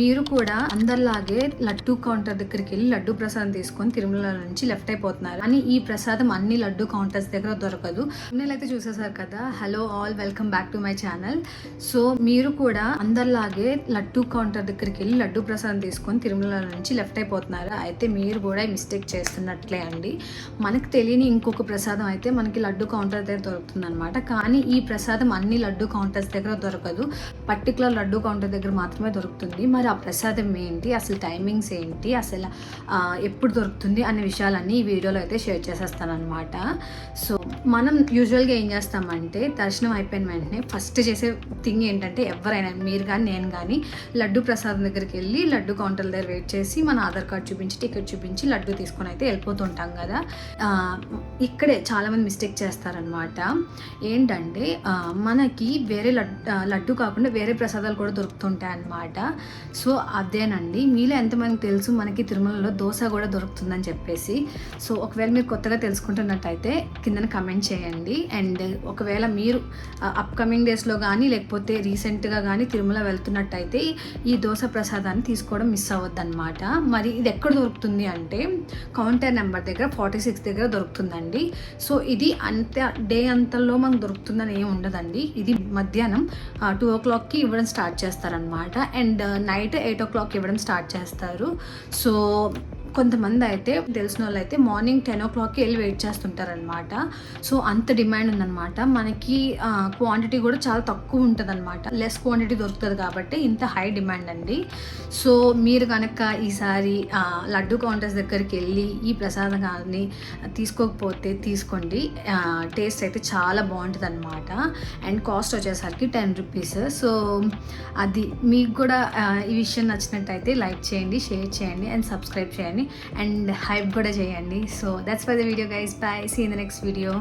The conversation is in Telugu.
మీరు కూడా అందరిలాగే లడ్డు కౌంటర్ దగ్గరికి వెళ్ళి లడ్డు ప్రసాదం తీసుకొని తిరుమల నుంచి లెఫ్ట్ అయిపోతున్నారు అని ఈ ప్రసాదం అన్ని లడ్డు కౌంటర్స్ దగ్గర దొరకదు. నేనైతే చూసేసారు కదా. Hello all, welcome back to my channel. So మీరు కూడా అందరిలాగే లడ్డు కౌంటర్ దగ్గరికి వెళ్ళి లడ్డు ప్రసాదం తీసుకొని తిరుమల నుంచి లెఫ్ట్ అయిపోతున్నారు. అయితే మీరు కూడా మిస్టేక్ చేస్తున్నట్లే అండి. మనకు తెలియని ఇంకొక ప్రసాదం అయితే మనకి లడ్డు కౌంటర్ దగ్గర దొరుకుతుంది అనమాట. కానీ ఈ ప్రసాదం అన్ని లడ్డు కౌంటర్స్ దగ్గర దొరకదు, పర్టికులర్ లడ్డు కౌంటర్ దగ్గర మాత్రమే దొరుకుతుంది. మరి ఆ ప్రసాదం ఏంటి, అసలు టైమింగ్స్ ఏంటి, అసలు ఎప్పుడు దొరుకుతుంది అనే విషయాలన్నీ ఈ వీడియోలో అయితే షేర్ చేసేస్తాను అనమాట. సో మనం యూజువల్గా ఏం చేస్తామంటే దర్శనం అయిపోయిన వెంటనే ఫస్ట్ చేసే థింగ్ ఏంటంటే, ఎవరైనా మీరు కానీ నేను కానీ లడ్డు ప్రసాదం దగ్గరికి వెళ్ళి లడ్డు కౌంటర్ దగ్గర వెయిట్ చేసి మన ఆధార్ కార్డ్ చూపించి టికెట్ చూపించి లడ్డు తీసుకొని అయితే వెళ్ళిపోతుంటాం కదా. ఇక్కడే చాలామంది మిస్టేక్ చేస్తారనమాట. ఏంటంటే మనకి వేరే లడ్డు కాకుండా వేరే ప్రసాదాలు కూడా దొరుకుతుంటాయి అన్నమాట. సో అదేనండి, మీలో ఎంతమందికి తెలుసు మనకి తిరుమలలో దోశ కూడా దొరుకుతుందని చెప్పేసి. సో ఒకవేళ మీరు కొత్తగా తెలుసుకుంటున్నట్టయితే కింద కమెంట్ చేయండి. అండ్ ఒకవేళ మీరు అప్కమింగ్ డేస్లో కానీ లేకపోతే రీసెంట్గా కానీ తిరుమల వెళ్తున్నట్టయితే ఈ దోశ ప్రసాదాన్ని తీసుకోవడం మిస్ అవ్వద్దు అనమాట. మరి ఇది ఎక్కడ దొరుకుతుంది అంటే కౌంటర్ నెంబర్ దగ్గర 46 దగ్గర దొరుకుతుందండి. సో ఇది డే అంతలో మనకు దొరుకుతుందని ఏమి ఉండదండి. ఇది మధ్యాహ్నం 2 o'clockకి ఇవ్వడం స్టార్ట్ చేస్తారనమాట. అండ్ నైట్ 8 o'clock ఇవ్వడం స్టార్ట్ చేస్తారు. సో కొంతమంది అయితే తెలిసిన వాళ్ళు అయితే మార్నింగ్ 10 o'clockకి వెళ్ళి వెయిట్ చేస్తుంటారనమాట. సో అంత డిమాండ్ ఉందన్నమాట. మనకి క్వాంటిటీ కూడా చాలా తక్కువ ఉంటుంది అనమాట. లెస్ క్వాంటిటీ దొరుకుతుంది కాబట్టి ఇంత హై డిమాండ్ అండి. సో మీరు కనుక ఈసారి లడ్డు కౌంటర్స్ దగ్గరికి వెళ్ళి ఈ ప్రసాదాన్ని తీసుకోకపోతే తీసుకోండి. టేస్ట్ అయితే చాలా బాగుంటుంది అనమాట. అండ్ కాస్ట్ వచ్చేసరికి 10 rupees. సో అది మీకు కూడా ఈ విషయం నచ్చినట్టయితే లైక్ చేయండి, షేర్ చేయండి అండ్ సబ్స్క్రైబ్ చేయండి అండ్ హైప్ కూడా చేయండి. So that's for the video guys. Bye, see in the next video.